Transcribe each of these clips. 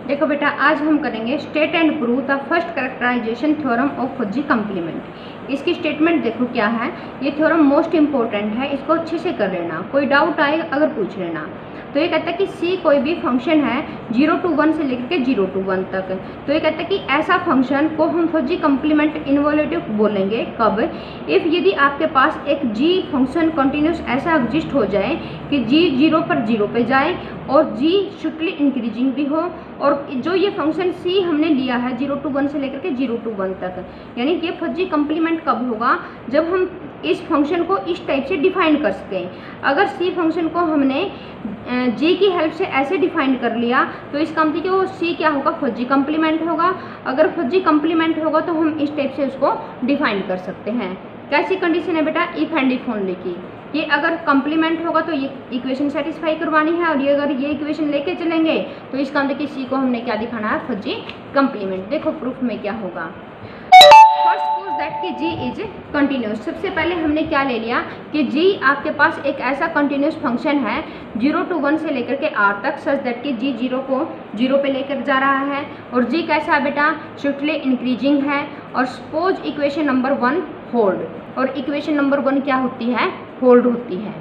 देखो बेटा, आज हम करेंगे state and prove the first characterisation theorem of fuzzy complement. इसकी स्टेटमेंट देखो क्या है। ये थ्योरम मोस्ट इंपॉर्टेंट है, इसको अच्छे से कर लेना, कोई डाउट आए अगर पूछ लेना। तो ये कहता है कि सी कोई भी फंक्शन है 0 to 1 से लेकर के 0 to 1 तक। तो ये कहता है कि ऐसा फंक्शन को हम फजी कंप्लीमेंट इन्वोल्यूटिव बोलेंगे कब, इफ़ यदि आपके पास एक जी फंक्शन कंटिन्यूस ऐसा एग्जिस्ट हो जाए कि जी 0 पर 0 पे जाए और जी स्ट्रिक्टली इंक्रीजिंग भी हो, और जो ये फंक्शन सी हमने लिया है 0 to 1 से लेकर के 0 to 1 तक, यानी कि फजी कंप्लीमेंट कब होगा, जब हम इस फंक्शन को इस टाइप से डिफाइन कर सकें। अगर सी फंक्शन को हमने जी की हेल्प से ऐसे डिफाइन कर लिया तो इसका मतलब कि वो सी क्या होगा, फजी कंप्लीमेंट होगा। अगर फजी कंप्लीमेंट होगा तो हम इस टाइप से उसको डिफाइन कर सकते हैं। कैसी कंडीशन है बेटा, इफ एंड इफ ओनली की। ये अगर कंप्लीमेंट होगा तो ये इक्वेशन सेटिस्फाई करवानी है, और ये अगर ये इक्वेशन लेके चलेंगे तो इसका मतलब कि सी को हमने क्या दिखाना है, फजी कंप्लीमेंट। देखो प्रूफ में क्या होगा। फर्स्ट सपोज दैट कि जी इज कंटिन्यूस। सबसे पहले हमने क्या ले लिया कि जी आपके पास एक ऐसा कंटिन्यूस फंक्शन है 0 to 1 से लेकर के r तक, सच दैट कि जी 0 को 0 पे लेकर जा रहा है, और जी कैसा है बेटा, स्ट्रिक्टली इंक्रीजिंग है। और सपोज इक्वेशन नंबर 1 होल्ड, और इक्वेशन नंबर 1 क्या होती है, होल्ड होती है।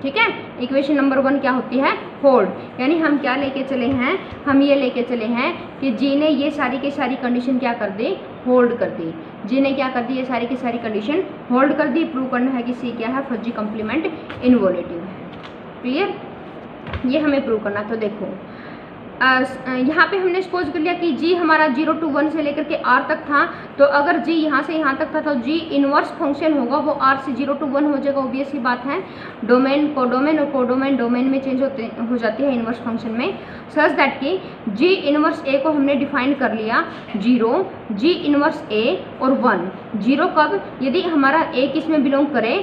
ठीक है, इक्वेशन नंबर 1 क्या होती है, होल्ड। यानी हम क्या लेके चले हैं, हम ये लेके चले हैं कि जी ने ये सारी की सारी कंडीशन क्या कर दी, होल्ड कर दी। जी ने क्या कर दी, ये सारी की सारी कंडीशन होल्ड कर दी। प्रूव करना है कि सी क्या है, फजी कंप्लीमेंट इन्वोल्यूटिव है। क्लियर, ये हमें प्रूव करना। तो देखो यहाँ पे हमने सपोज कर लिया कि जी हमारा 0 to 1 से लेकर के r तक था, तो अगर जी यहाँ से यहाँ तक था तो जी इनवर्स फंक्शन होगा, वो r से 0 to 1 हो जाएगा। ऑब्वियस सी बात है, डोमेन कोडोमेन और कोडोमेन डोमेन में चेंज हो जाती है इनवर्स फंक्शन में। सच दैट कि जी इनवर्स a को हमने डिफाइन कर लिया 0, जी इनवर्स a और 1। 0 कब, यदि हमारा a किस में बिलोंग करे,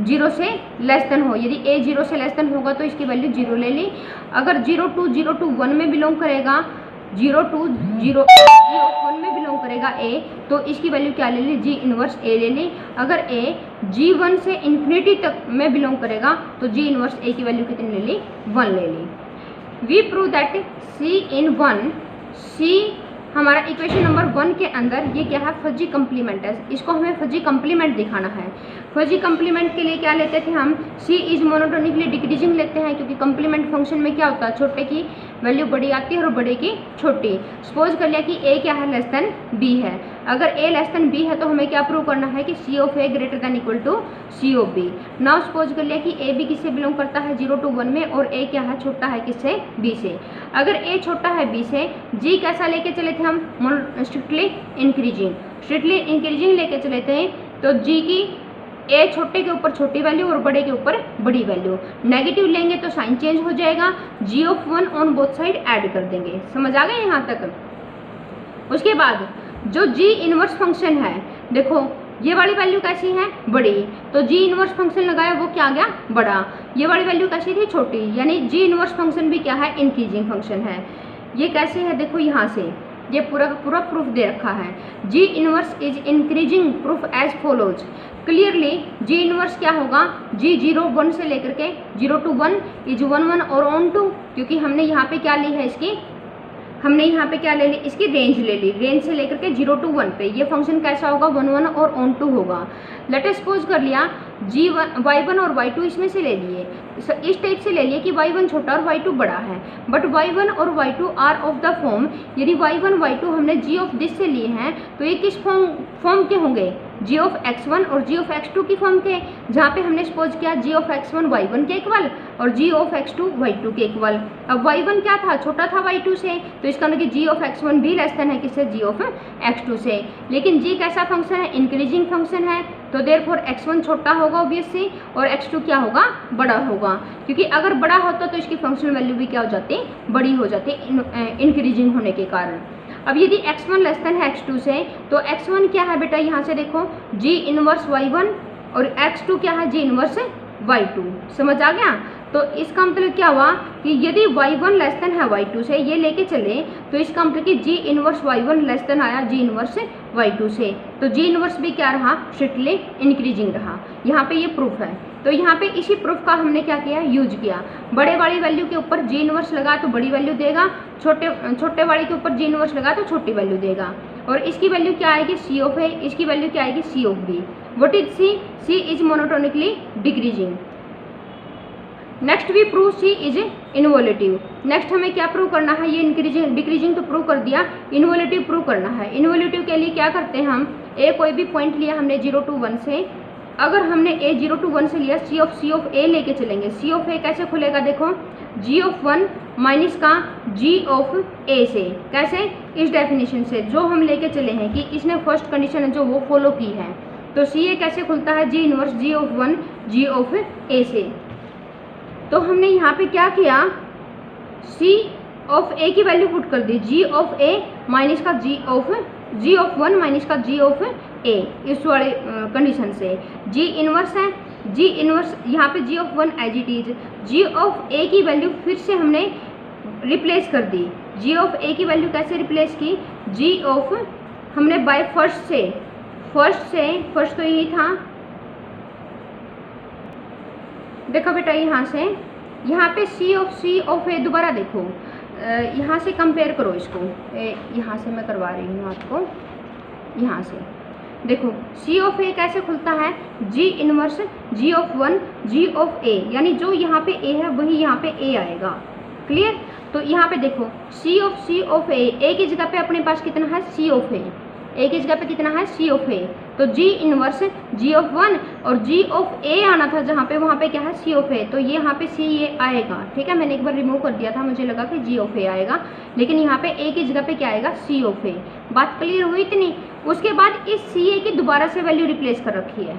0 से लेस देन हो। यदि a 0 से लेस देन होगा तो इसकी वैल्यू 0 ले ली। अगर 0 to 1 में बिलोंग करेगा, 0 to 1 में बिलोंग करेगा a, तो इसकी वैल्यू क्या ले ली, जी इनवर्स a ले ली। अगर a G1 से इन्फिनिटी तक में बिलोंग करेगा तो जी इनवर्स a की वैल्यू कितनी ले ली, 1 ले ली। We prove that C in 1, C हमारा इक्वेशन नंबर 1 के अंदर ये क्या है, फजी कंप्लीमेंट है। इसको हमें फजी कंप्लीमेंट दिखाना है। फजी कंप्लीमेंट के लिए क्या लेते थे हम, सी इज मोनोटोनिकली डिक्रीजिंग लेते हैं, क्योंकि कंप्लीमेंट फंक्शन में क्या होता है, छोटे की वैल्यू बड़ी आती है और बड़े की छोटी। सपोज कर लिया कि ए क्या है, लेस देन बी है। अगर ए लेस देन बी है तो हमें क्या प्रूव करना है कि C of A greater than equal to C of B. Now suppose कर लिया कि ए बी किससे बिलोंग करता है, 0 to 1 में, और ए क्या है, छोटा है किससे, बी से। अगर ए छोटा है बी से, जी कैसा लेके चले थे हम, स्ट्रिक्टली इंक्रीजिंग। स्ट्रिक्टली इंक्रीजिंग लेके चले थे तो जी की ए छोटे के ऊपर छोटी वैल्यू और बड़े के ऊपर बड़ी वैल्यू। नेगेटिव लेंगे तो साइन चेंज हो जाएगा। G of 1 on both side add कर देंगे। समझ आ गए यहाँ तक। उसके बाद जो जी इनवर्स फंक्शन है, देखो ये वाली वैल्यू कैसी है, बड़ी, तो जी इनवर्स फंक्शन लगाया वो क्या आ गया, बड़ा। ये वाली वैल्यू कैसी थी, छोटी, यानी जी इनवर्स फंक्शन भी क्या है, इंक्रीजिंग फंक्शन है। ये कैसे है, देखो यहाँ से ये पूरा प्रूफ दे रखा है। G inverse is increasing proof as follows. Clearly G inverse क्या होगा, जी 0 1 से लेकर के 0 to 1 इज 1 1 और ऑन 2, क्योंकि हमने यहाँ पे क्या ली है, इसकी हमने यहाँ पे क्या ले ली, इसकी रेंज ले ली। रेंज से लेकर के 0 to 1 पे ये फंक्शन कैसा होगा, 1 1 और ऑन 2 होगा। लेट अस सपोज कर लिया y1 और y2 इसमें से ले लिए, इस टाइप से ले लिए कि y1 छोटा और y2 बड़ा है। बट y1 और y2 are of the form, यदि y1 y2 हमने g ऑफ दिस से लिए हैं तो ये किस फॉर्म के होंगे, g ऑफ x1 और g ऑफ x2 की फॉर्म के, जहाँ पे हमने सपोज किया g ऑफ x1 y1 के इक्वल और g ऑफ x2 y2 के इक्वल। अब y1 क्या था, छोटा था y2 से, तो इसका मतलब कि g ऑफ x1 भी लेस देन है किससे, g ऑफ x2 से। लेकिन g कैसा फंक्शन है, इंक्रीजिंग फंक्शन है, तो देयरफॉर x1 छोटा होगा ऑब्वियसली और x2 क्या होगा, बड़ा होगा, क्योंकि अगर बड़ा होता तो इसकी फंक्शनल वैल्यू भी क्या हो जाती, बड़ी हो जाती इंक्रीजिंग होने के कारण। अब यदि x1 लेस देन है x2 से, तो x1 क्या है बेटा, यहाँ से देखो g इनवर्स y1 और x2 क्या है, g इनवर्स y2। समझ आ गया। तो इसका मतलब क्या हुआ कि यदि y1 लेस देन है y2 से, ये लेके चले तो इसका मतलब कि g inverse y1 less than आया g इनवर्स y2 से, तो g इनवर्स भी क्या रहा, स्ट्रिक्टली इंक्रीजिंग रहा। यहाँ पे ये प्रूफ है। तो यहाँ पे इसी प्रूफ का हमने क्या किया, यूज किया। बड़े वाली वैल्यू के ऊपर g इनवर्स लगा तो बड़ी वैल्यू देगा, छोटे वाले के ऊपर g इनवर्स लगा तो छोटी वैल्यू देगा। और इसकी वैल्यू क्या आएगी, c ऑफ a, इसकी वैल्यू क्या आएगी, c of b। What is c? c is monotonically decreasing. Next we prove C is involutive. Next हमें क्या प्रूव करना है, ये इंक्रीजिंग डिक्रीजिंग तो प्रूव कर दिया, इनवोलेटिव प्रूव करना है। इनवोलेटिव के लिए क्या करते हैं हम, ए कोई भी पॉइंट लिया हमने 0 to 1 से, अगर हमने ए 0 to 1 से लिया, सी ऑफ ए लेके चलेंगे। सी ऑफ ए कैसे खुलेगा, देखो जी ऑफ 1 माइनस का जी ऑफ ए से, कैसे, इस डेफिनेशन से जो हम लेके चले हैं कि इसने फर्स्ट कंडीशन है जो वो फॉलो की है। तो सी ए कैसे खुलता है, G inverse ji of 1 G of A से। तो हमने यहाँ पे क्या किया, सी ऑफ ए की वैल्यू पुट कर दी, जी ऑफ ए माइनस का जी ऑफ 1 माइनस का जी ऑफ ए, इस वाले कंडीशन से। जी इनवर्स है, जी इनवर्स यहाँ पे G of 1 as it is, G of A की वैल्यू फिर से हमने रिप्लेस कर दी। जी ऑफ ए की वैल्यू कैसे रिप्लेस की, जी ऑफ हमने बाय फर्स्ट से फर्स्ट तो यही था, देखो बेटा यहाँ से, यहाँ पे सी ऑफ ए दोबारा देखो, यहाँ से कंपेयर करो इसको, यहाँ से मैं करवा रही हूँ आपको, यहाँ से देखो सी ऑफ ए कैसे खुलता है, G inverse ji of 1 G of A, यानी जो यहाँ पे ए है वही यहाँ पे ए आएगा। क्लियर? तो यहाँ पे देखो सी ऑफ ए की जगह पे अपने पास कितना है, सी ऑफ ए की जगह पे कितना है, सी ऑफ ए। तो जी इनवर्स जी ऑफ 1 और जी ऑफ ए आना था जहाँ पे, वहाँ पे क्या है, सी ऑफ ए। तो ये यहाँ पे सी ए आएगा, ठीक है। मैंने एक बार रिमूव कर दिया था, मुझे लगा कि जी ऑफ ए आएगा, लेकिन यहाँ पे ए की जगह पे क्या आएगा, सी ऑफ ए। बात क्लियर हुई इतनी? उसके बाद इस सी ए की दोबारा से वैल्यू रिप्लेस कर रखी है,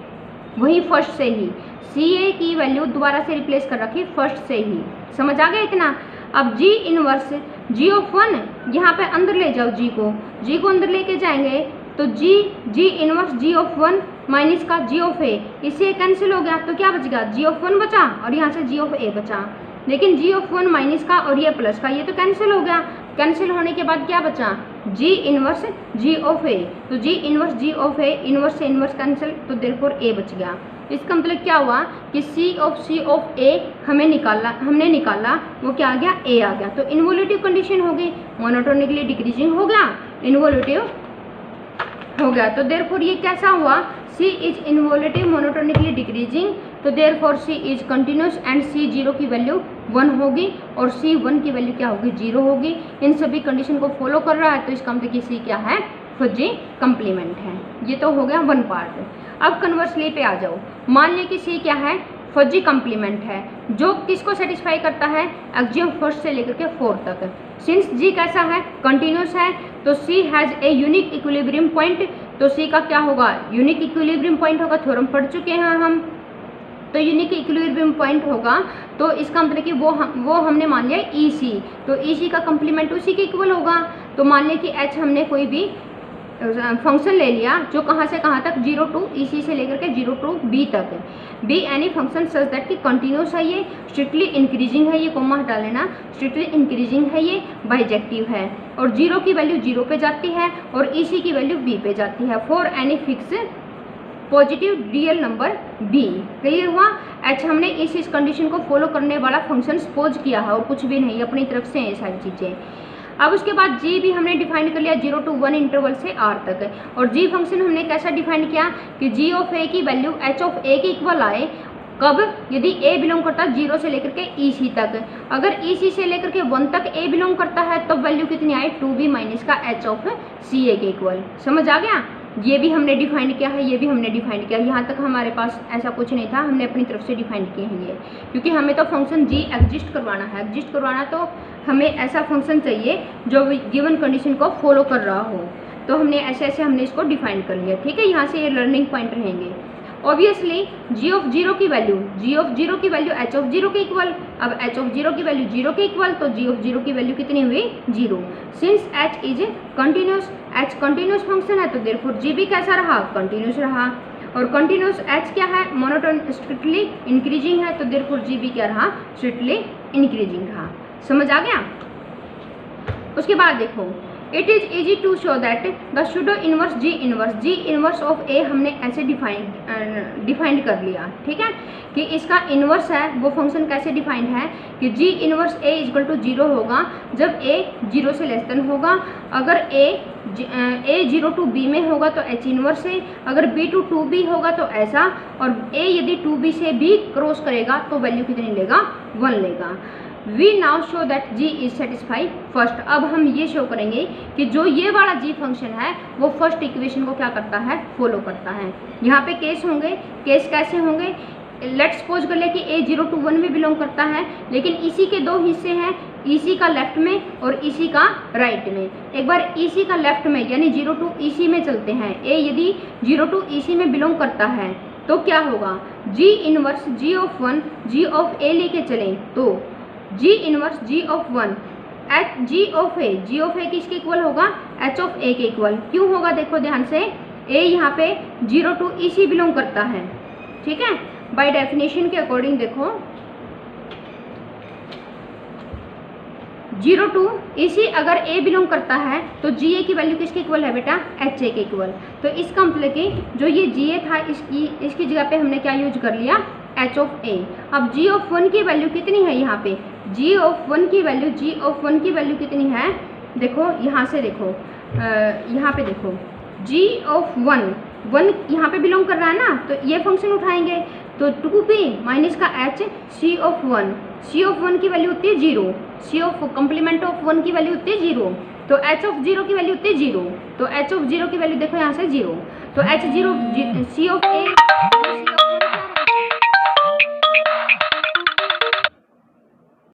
वही फर्स्ट से ही सी ए की वैल्यू दोबारा से रिप्लेस कर रखी फर्स्ट से ही। समझ आ गया इतना? अब जी इनवर्स जी ऑफ 1 यहाँ पे अंदर ले जाओ, जी को अंदर लेके जाएंगे तो जी इनवर्स जी ऑफ 1 माइनस का जी ऑफ ए, इससे कैंसिल हो गया तो क्या बचेगा, जी ऑफ 1 बचा और यहाँ से जी ऑफ ए बचा। लेकिन जी ऑफ 1 माइनस का और ये प्लस का, ये तो कैंसिल हो गया। कैंसिल होने के बाद क्या बचा, जी इनवर्स जी ऑफ ए। तो जी inverse ji of a, inverse से इनवर्स कैंसिल, तो देयरफॉर ए बच गया। इसका मतलब क्या हुआ कि सी ऑफ ए हमने निकाला वो क्या आ गया, ए आ गया। तो इनवोल्यूटिव कंडीशन हो गई, मोनोटोनिकली डिक्रीजिंग हो गया, इनवोल्यूटिव हो गया। तो देयरफॉर ये कैसा हुआ, C is involutive monotonically decreasing, तो therefore C is continuous and C 0 की वैल्यू 1 होगी और सी 1 की वैल्यू क्या होगी, 0 होगी। इन सभी कंडीशन को फॉलो कर रहा है, तो इसका मतलब कि सी क्या है, फजी कंप्लीमेंट है। ये तो हो गया 1 पार्ट। अब कन्वर्सली पे आ जाओ, मान लिया कि सी क्या है, फजी कंप्लीमेंट है, जो किसको सेटिस्फाई करता है, एक्सियम फर्स्ट से लेकर के 4 तक। सिंस जी कैसा है, कंटिन्यूस है, तो C has a unique equilibrium point, तो सी का क्या होगा, यूनिक इक्विलिब्रियम पॉइंट होगा। थ्योरम पढ़ चुके हैं हम, तो यूनिक इक्विलिब्रियम पॉइंट होगा, तो इसका मतलब कि वो हमने मान लिया ई सी, तो ई सी का कंप्लीमेंट उसी के इक्वल होगा। तो मान लिया कि एच हमने कोई भी फंक्शन ले लिया जो कहाँ से कहाँ तक, 0 to ई सी से लेकर के 0 to बी तक, be any function such that कि कंटिन्यूस है, ये स्ट्रिक्टली इंक्रीजिंग है, ये कोमा हटा लेना, स्ट्रिक्टली इंक्रीजिंग है, ये बाइजेक्टिव है, और 0 की वैल्यू 0 पे जाती है और ई सी की वैल्यू बी पे जाती है, for any fix positive real number b. Clear हुआ? एच हमने इस कंडीशन को फॉलो करने वाला फंक्शन सपोज किया है और कुछ भी नहीं, अपनी तरफ से ये सारी चीज़ें। अब उसके बाद जी भी हमने डिफाइन कर लिया 0 to 1 इंटरवल से आर तक, और जी फंक्शन हमने कैसा डिफाइन किया कि जी ऑफ ए की वैल्यू एच ऑफ ए के इक्वल आए, कब, यदि ए बिलोंग करता है 0 से लेकर के ई सी तक। अगर ई सी से लेकर के 1 तक ए बिलोंग करता है तब वैल्यू कितनी आए, 2b माइनस का एच ऑफ सी ए के इक्वल। समझ आ गया? ये भी हमने डिफाइन किया है, ये भी हमने डिफाइन किया। यहाँ तक हमारे पास ऐसा कुछ नहीं था, हमने अपनी तरफ से डिफाइन किए हैं ये, क्योंकि हमें तो फंक्शन जी एग्जिस्ट करवाना है। एग्जिस्ट करवाना तो हमें ऐसा फंक्शन चाहिए जो गिवन कंडीशन को फॉलो कर रहा हो, तो हमने ऐसे हमने इसको डिफाइन कर लिया। ठीक है, यहाँ से ये लर्निंग पॉइंट रहेंगे। ऑब्वियसली जी ऑफ 0 की वैल्यू एच ऑफ 0 के इक्वल। अब एच ऑफ 0 की वैल्यू 0 के इक्वल, तो जी ऑफ 0 की वैल्यू कितनी हुई, 0। Since H is continuous, H continuous function है, तो देयरफॉर जी भी कैसा रहा, कंटिन्यूस रहा। और कंटिन्यूस एच क्या है, मोनोटोन स्ट्रिक्टली इंक्रीजिंग है, तो देयरफॉर जी भी क्या रहा, स्ट्रिक्टली इंक्रीजिंग रहा। समझ आ गया। उसके बाद देखो, it is easy to show that the pseudo inverse G inverse of A हमने ऐसे डिफाइंड कर लिया, ठीक है, कि इसका इनवर्स है वो फंक्शन कैसे डिफाइंड है कि g inverse a equal to 0 होगा जब ए 0 से लेस देन होगा, अगर ए 0 टू बी में होगा तो एच इनवर्स है, अगर बी टू 2b होगा तो ऐसा, और ए यदि 2b से भी क्रॉस करेगा तो वैल्यू कितनी लेगा, 1 लेगा। We now show that g is satisfy first. अब हम ये शो करेंगे कि जो ये वाला जी फंक्शन है वो फर्स्ट इक्वेशन को क्या करता है, फॉलो करता है। यहाँ पे केस होंगे, केस कैसे होंगे, लेट्स सपोज कर ले कि ए 0 to 1 में बिलोंग करता है, लेकिन इसी के दो हिस्से हैं, इसी का लेफ्ट में और इसी का राइट में। एक बार इसी का लेफ्ट में यानी 0 to इसी में चलते हैं, ए यदि 0 to इसी में बिलोंग करता है तो क्या होगा, G inverse ji of 1 G of A लेके चलें तो जी inverse ji of 1 H G of A किसके इक्वल होगा, एच ऑफ ए के इक्वल। क्यों होगा, देखो ध्यान से, ए यहाँ पे 0 to इसी बिलोंग करता है, ठीक है, बाय डेफिनेशन के अकॉर्डिंग देखो 0 to इसी अगर ए बिलोंग करता है तो जी ए की वैल्यू किसके इक्वल है बेटा, एच ए के इक्वल। तो इसका मतलब कि जो ये जी ए था इसकी जगह पे हमने क्या यूज कर लिया, एच ऑफ ए। अब जी ऑफ 1 की वैल्यू कितनी है, यहाँ पे जी ऑफ 1 की वैल्यू कितनी है, देखो यहाँ से देखो, यहाँ पे देखो जी ऑफ 1 यहाँ पे बिलोंग कर रहा है ना, तो ये फंक्शन उठाएंगे तो 2p माइनस का एच सी ऑफ 1 की वैल्यू होती है 0, सी ऑफ कम्प्लीमेंट ऑफ 1 की वैल्यू होती है 0, तो एच ऑफ 0 की वैल्यू होती है 0, तो एच ऑफ 0 की वैल्यू देखो यहाँ से 0, तो एच 0 सी ऑफ ए